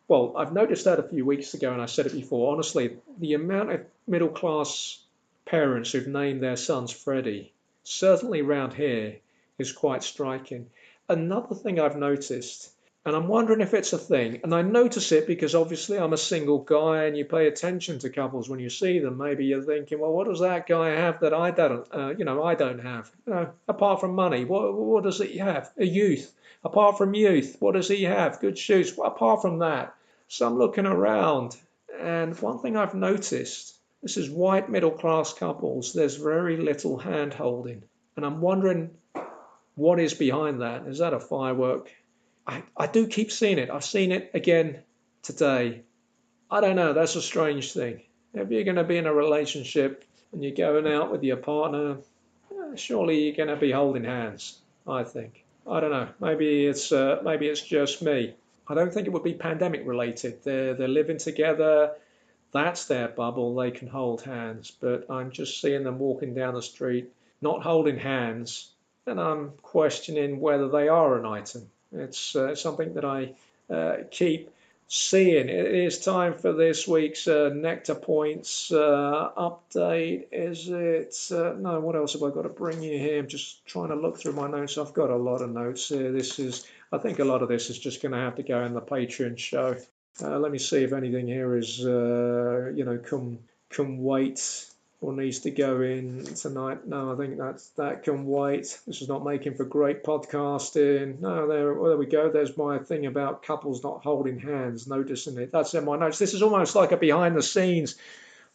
well, I've noticed that a few weeks ago and I said it before, honestly, the amount of middle-class parents who've named their sons Freddie, certainly around here, is quite striking. Another thing I've noticed, and I'm wondering if it's a thing, and I notice it because obviously I'm a single guy and you pay attention to couples when you see them. Maybe you're thinking, well, what does that guy have that I don't, I don't have? Apart from money, what does he have? A youth. Apart from youth, what does he have? Good shoes. Apart from that, so I'm looking around, and one thing I've noticed, this is white middle-class couples, there's very little hand-holding, and I'm wondering what is behind that? Is that a firework? I do keep seeing it. I've seen it again today. I don't know. That's a strange thing. If you're going to be in a relationship and you're going out with your partner, surely you're going to be holding hands, I think. I don't know. Maybe it's just me. I don't think it would be pandemic related. They're living together. That's their bubble. They can hold hands. But I'm just seeing them walking down the street, not holding hands, and I'm questioning whether they are an item. It's something that I keep seeing. It is time for this week's Nectar Points update. Is it? No, what else have I got to bring you here? I'm just trying to look through my notes. I've got a lot of notes here. I think a lot of this is just going to have to go in the Patreon show. Let me see if anything here is, can wait or needs to go in tonight. No, I think that can wait. This is not making for great podcasting. No, there we go. There's my thing about couples not holding hands, noticing it. That's in my notes. This is almost like a behind the scenes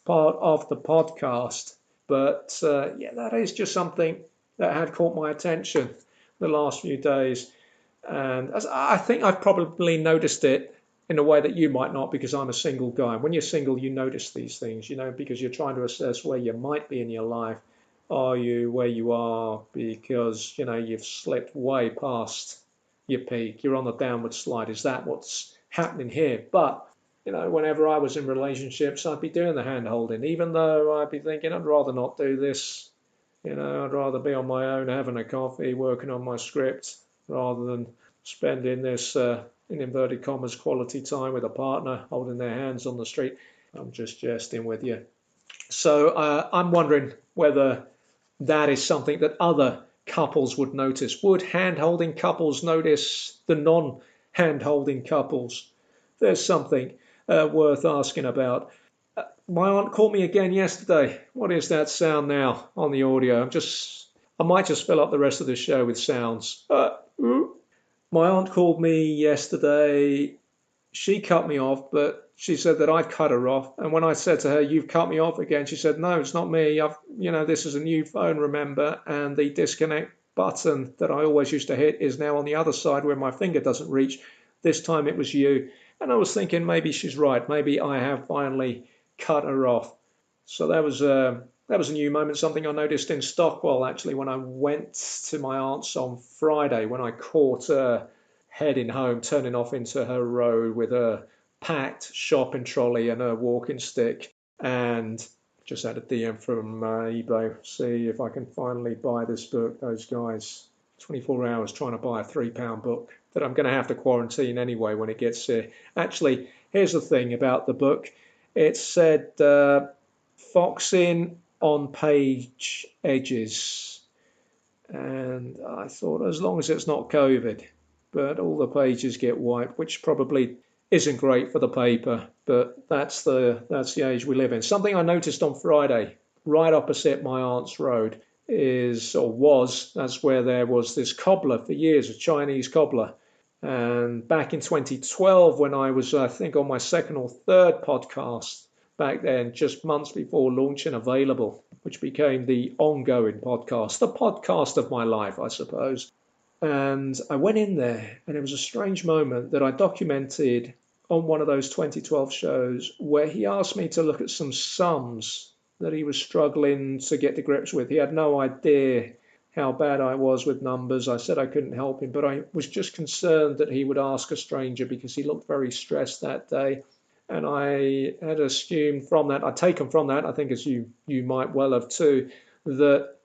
part of the podcast. But that is just something that had caught my attention the last few days. And I think I've probably noticed it in a way that you might not, because I'm a single guy. When you're single, you notice these things, because you're trying to assess where you might be in your life. Are you where you are because, you've slipped way past your peak? You're on the downward slide. Is that what's happening here? But, whenever I was in relationships, I'd be doing the hand holding, even though I'd be thinking I'd rather not do this. I'd rather be on my own, having a coffee, working on my script, rather than spending this in inverted commas, quality time with a partner, holding their hands on the street. I'm just jesting with you. So I'm wondering whether that is something that other couples would notice. Would hand-holding couples notice the non-hand-holding couples? There's something worth asking about. My aunt called me again yesterday. What is that sound now on the audio? I might just fill up the rest of the show with sounds. My aunt called me yesterday. She cut me off, but she said that I'd cut her off. And when I said to her, "You've cut me off again," she said, "No, it's not me. This is a new phone, remember? And the disconnect button that I always used to hit is now on the other side where my finger doesn't reach. This time it was you." And I was thinking maybe she's right. Maybe I have finally cut her off. So that was a new moment, something I noticed in Stockwell, actually, when I went to my aunt's on Friday, when I caught her heading home, turning off into her road with her packed shopping trolley and her walking stick. And just had a DM from eBay, see if I can finally buy this book. Those guys, 24 hours trying to buy a £3 book that I'm going to have to quarantine anyway when it gets here. Actually, here's the thing about the book. It said foxing on page edges, and I thought as long as it's not COVID, but all the pages get wiped, which probably isn't great for the paper, but that's the age we live in. Something I noticed on Friday, right opposite my aunt's road, that's where there was this cobbler for years, a Chinese cobbler. And back in 2012, when I was, I think, on my second or third podcast, back then, just months before launching Available, which became the ongoing podcast, the podcast of my life, I suppose. And I went in there, and it was a strange moment that I documented on one of those 2012 shows where he asked me to look at some sums that he was struggling to get to grips with. He had no idea how bad I was with numbers. I said I couldn't help him, but I was just concerned that he would ask a stranger because he looked very stressed that day. And I had assumed from that, I'd taken from that, I think as you might well have too, that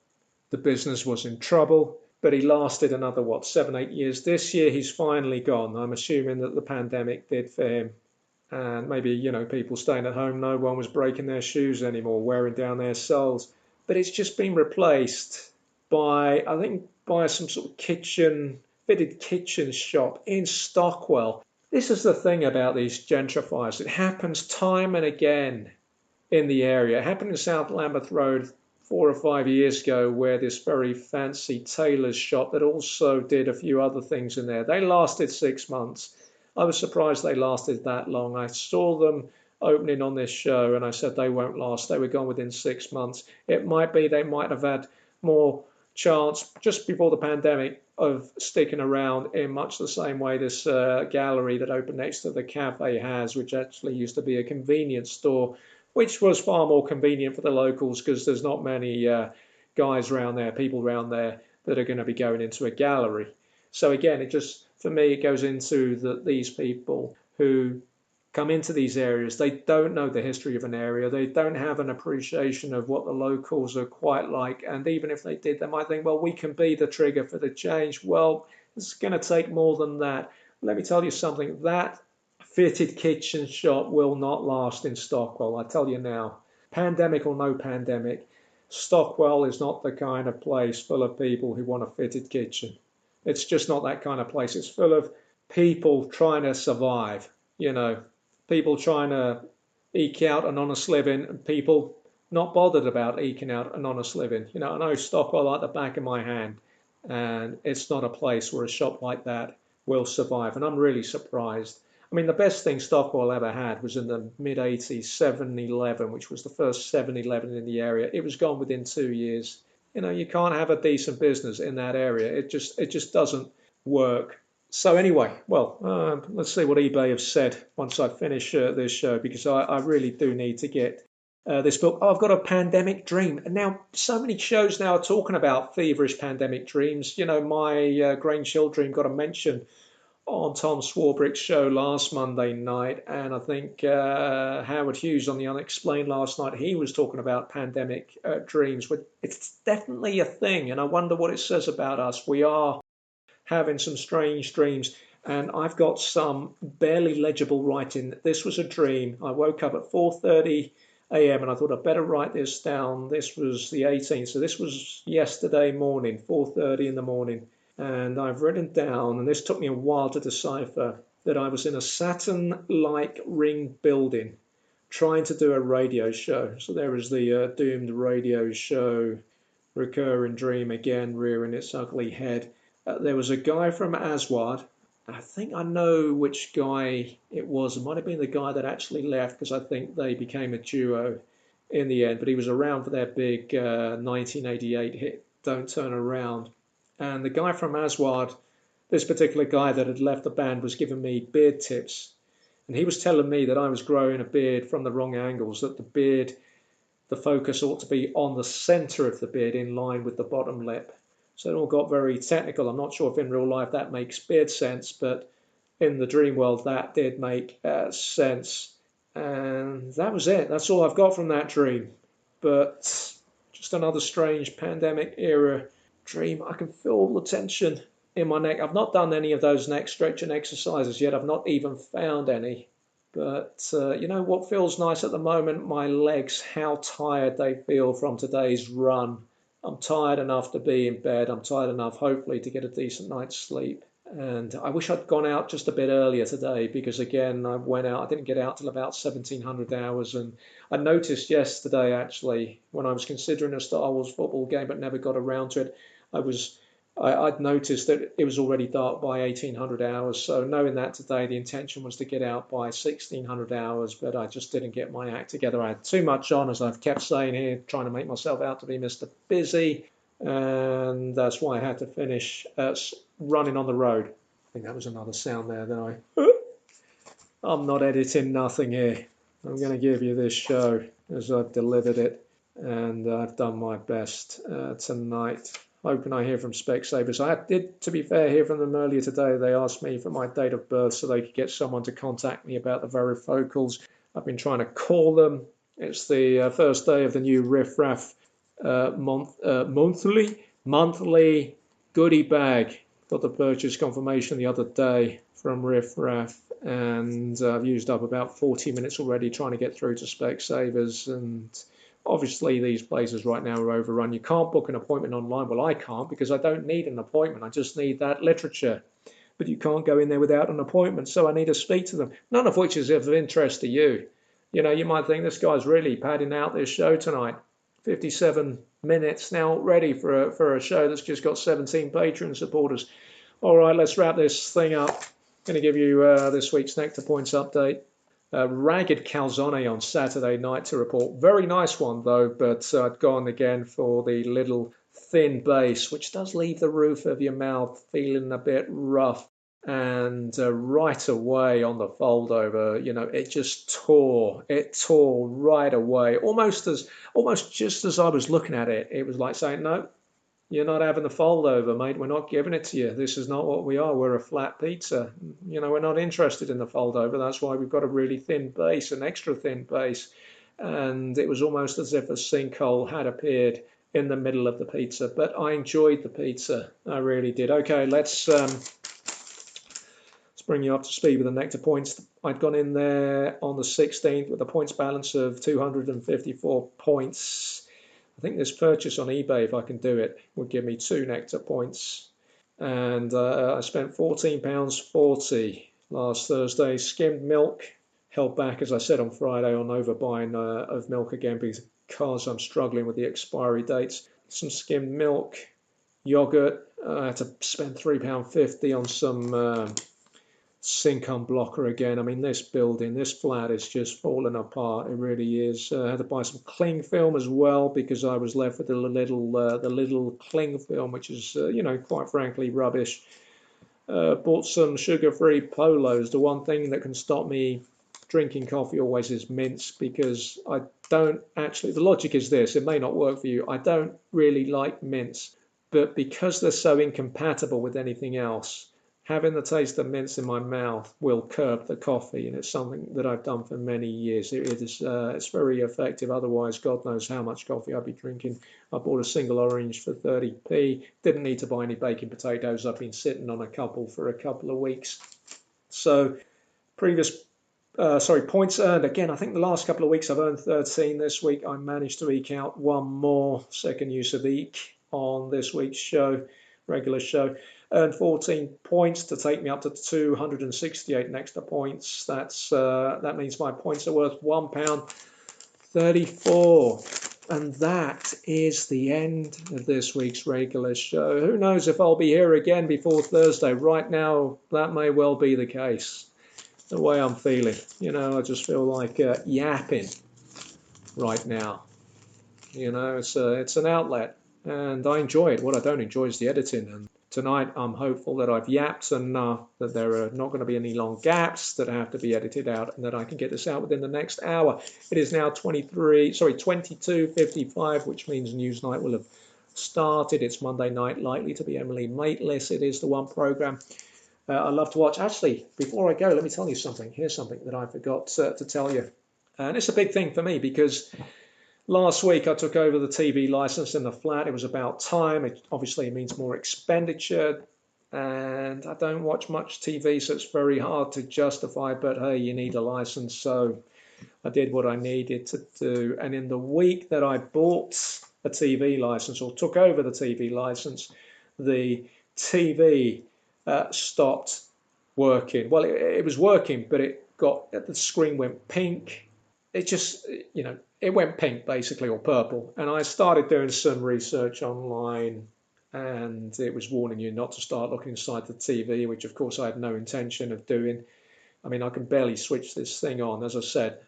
the business was in trouble. But he lasted another, 7-8 years. This year he's finally gone. I'm assuming that the pandemic did for him. And maybe, people staying at home, no one was breaking their shoes anymore, wearing down their soles. But it's just been replaced by some sort of fitted kitchen shop in Stockwell. This is the thing about these gentrifiers. It happens time and again in the area. It happened in South Lambeth Road 4 or 5 years ago, where this very fancy tailor's shop that also did a few other things in there, they lasted 6 months. I was surprised they lasted that long. I saw them opening on this show and I said they won't last. They were gone within 6 months. It might be they might have had more chance just before the pandemic of sticking around in much the same way this gallery that opened next to the cafe has, which actually used to be a convenience store, which was far more convenient for the locals because there's not many people around there that are going to be going into a gallery. So again, for me, it goes into these people who come into these areas, they don't know the history of an area, they don't have an appreciation of what the locals are quite like, and even if they did, they might think, well, we can be the trigger for the change. Well, it's going to take more than that. Let me tell you something, that fitted kitchen shop will not last in Stockwell, I tell you now. Pandemic or no pandemic, Stockwell is not the kind of place full of people who want a fitted kitchen. It's just not that kind of place. It's full of people trying to survive, people trying to eke out an honest living, and people not bothered about eking out an honest living. I know Stockwell like the back of my hand, and it's not a place where a shop like that will survive. And I'm really surprised. I mean, the best thing Stockwell ever had was in the mid-80s, 7-Eleven, which was the first 7-Eleven in the area. It was gone within 2 years. You can't have a decent business in that area. It just doesn't work. So anyway, well, let's see what eBay have said once I finish this show, because I really do need to get this book. Oh, I've got a pandemic dream. And now so many shows now are talking about feverish pandemic dreams. My Grange Hill dream got a mention on Tom Swarbrick's show last Monday night, and I think Howard Hughes on The Unexplained last night, he was talking about pandemic dreams. It's definitely a thing, and I wonder what it says about us. We are having some strange dreams, and I've got some barely legible writing. This was a dream. I woke up at 4:30 a.m. and I thought I'd better write this down. This was the 18th, so this was yesterday morning, 4:30 in the morning. And I've written down, and this took me a while to decipher, that I was in a Saturn-like ring building trying to do a radio show. So there was the doomed radio show, recurring dream again, rearing its ugly head. There was a guy from Aswad. I think I know which guy it was. It might have been the guy that actually left, because I think they became a duo in the end. But he was around for their big 1988 hit, Don't Turn Around. And the guy from Aswad, this particular guy that had left the band, was giving me beard tips. And he was telling me that I was growing a beard from the wrong angles, that the focus ought to be on the centre of the beard in line with the bottom lip. So it all got very technical. I'm not sure if in real life that makes beard sense, but in the dream world that did make sense. And that was it. That's all I've got from that dream. But just another strange pandemic era dream. I can feel all the tension in my neck. I've not done any of those neck stretching exercises yet. I've not even found any. But what feels nice at the moment? My legs, how tired they feel from today's run. I'm tired enough to be in bed. I'm tired enough, hopefully, to get a decent night's sleep. And I wish I'd gone out just a bit earlier today, because again, I went out. I didn't get out till about 1700 hours. And I noticed yesterday, actually, when I was considering a Star Wars football game but never got around to it, I'd noticed that it was already dark by 1800 hours. So knowing that today, the intention was to get out by 1600 hours, but I just didn't get my act together. I had too much on, as I've kept saying here, trying to make myself out to be Mr. Busy. And that's why I had to finish running on the road. I think that was another sound there. Then I'm not editing nothing here. I'm going to give you this show as I've delivered it, and I've done my best tonight. Hoping I hear from Specsavers. I did, to be fair, hear from them earlier today. They asked me for my date of birth so they could get someone to contact me about the varifocals. I've been trying to call them. It's the first day of the new Riff Raff monthly goodie bag. Got the purchase confirmation the other day from Riff Raff, and I've used up about 40 minutes already trying to get through to Specsavers, and obviously these places right now are overrun. You can't book an appointment online. Well, I can't, because I don't need an appointment. I just need that literature. But you can't go in there without an appointment, so I need to speak to them, none of which is of interest to you. You might think this guy's really padding out this show tonight. 57 minutes now ready for a show that's just got 17 Patreon supporters. All right, let's wrap this thing up. I'm going to give you this week's Nectar Points update. Ragged calzone on Saturday night to report. Very nice one, though, but I'd gone again for the little thin base, which does leave the roof of your mouth feeling a bit rough. And right away on the fold over, it just tore. It tore right away, almost just as I was looking at it. It was like saying, no, You're not having the fold over, mate. We're not giving it to you. This is not what we are. We're a flat pizza. We're not interested in the fold over. That's why we've got a really thin base, an extra thin base. And it was almost as if a sinkhole had appeared in the middle of the pizza. But I enjoyed the pizza. I really did. Okay, let's bring you up to speed with the Nectar Points. I'd gone in there on the 16th with a points balance of 254 points. I think this purchase on eBay, if I can do it, would give me 2 Nectar Points. And I spent £14.40 last Thursday. Skimmed milk, held back, as I said on Friday, on overbuying of milk again because I'm struggling with the expiry dates. Some skimmed milk, yogurt. I had to spend £3.50 on some sink unblocker again. I mean, this building, this flat is just falling apart. It really is. I had to buy some cling film as well because I was left with the little cling film, which is, quite frankly, rubbish. Bought some sugar-free polos. The one thing that can stop me drinking coffee always is mints, because I don't actually, the logic is this, it may not work for you, I don't really like mints, but because they're so incompatible with anything else, having the taste of mints in my mouth will curb the coffee, and it's something that I've done for many years. It's very effective. Otherwise, God knows how much coffee I'd be drinking. I bought a single orange for 30p. Didn't need to buy any baking potatoes. I've been sitting on a couple for a couple of weeks. So, points earned. Again, I think the last couple of weeks I've earned 13. This week I managed to eke out one more second use of eke on this week's show, regular show. Earned 14 points to take me up to 268 Nectar Points. That means my points are worth £1.34. And that is the end of this week's regular show. Who knows if I'll be here again before Thursday. Right now, that may well be the case. The way I'm feeling. I just feel like yapping right now. It's an outlet. And I enjoy it. What I don't enjoy is the editing. And tonight I'm hopeful that I've yapped enough that there are not going to be any long gaps that have to be edited out, and that I can get this out within the next hour. It is now 22:55, which means Newsnight will have started. It's Monday night, likely to be Emily Mateless. It is the one program I love to watch. Actually, before I go, let me tell you something. Here's something that I forgot to tell you. And it's a big thing for me because last week I took over the TV license in the flat. It was about time. It obviously means more expenditure, and I don't watch much TV, so it's very hard to justify, but hey, you need a license, so I did what I needed to do. And in the week that I bought a TV license, or took over the TV license, the TV stopped working. Well, it was working, but the screen went pink. It just, it went pink basically, or purple. And I started doing some research online, and it was warning you not to start looking inside the TV, which of course I had no intention of doing. I mean, I can barely switch this thing on. As I've said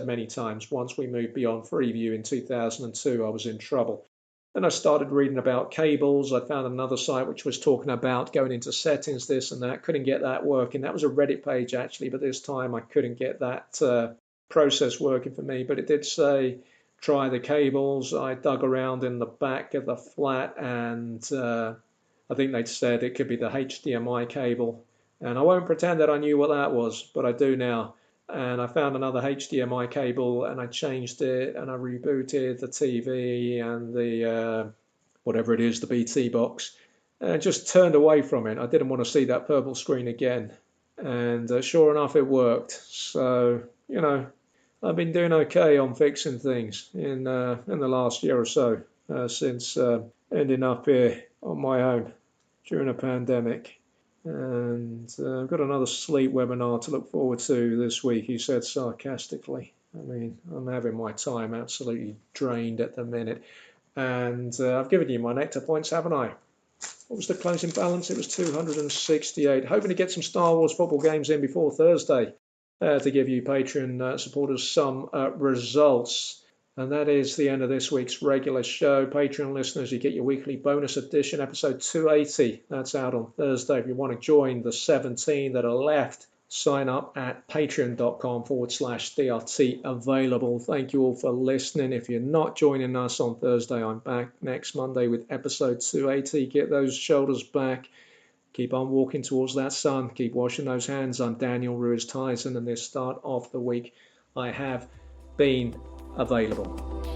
many times, once we moved beyond Freeview in 2002, I was in trouble. Then I started reading about cables. I found another site which was talking about going into settings, this and that. Couldn't get that working. That was a Reddit page actually, but this time I couldn't get that process working for me. But it did say try the cables. I dug around in the back of the flat, and I think they'd said it could be the HDMI cable. And I won't pretend that I knew what that was, but I do now. And I found another HDMI cable, and I changed it, and I rebooted the TV and the whatever it is, the BT box, and just turned away from it. I didn't want to see that purple screen again. And sure enough, it worked. So, I've been doing okay on fixing things in the last year or so, since ending up here on my own during a pandemic. And I've got another sleep webinar to look forward to this week, he said sarcastically. I mean, I'm having my time absolutely drained at the minute. And I've given you my Nectar Points, haven't I? What was the closing balance? It was 268. Hoping to get some Star Wars football games in before Thursday to give you Patreon supporters some results. And that is the end of this week's regular show. Patreon listeners, you get your weekly bonus edition, episode 280. That's out on Thursday. If you want to join the 17 that are left sign up at patreon.com/DRT available. Thank you all for listening. If you're not joining us on Thursday, I'm back next Monday with episode 280. Get those shoulders back. Keep on walking towards that sun. Keep washing those hands. I'm Daniel Ruiz Tizon, and this start of the week I have been available.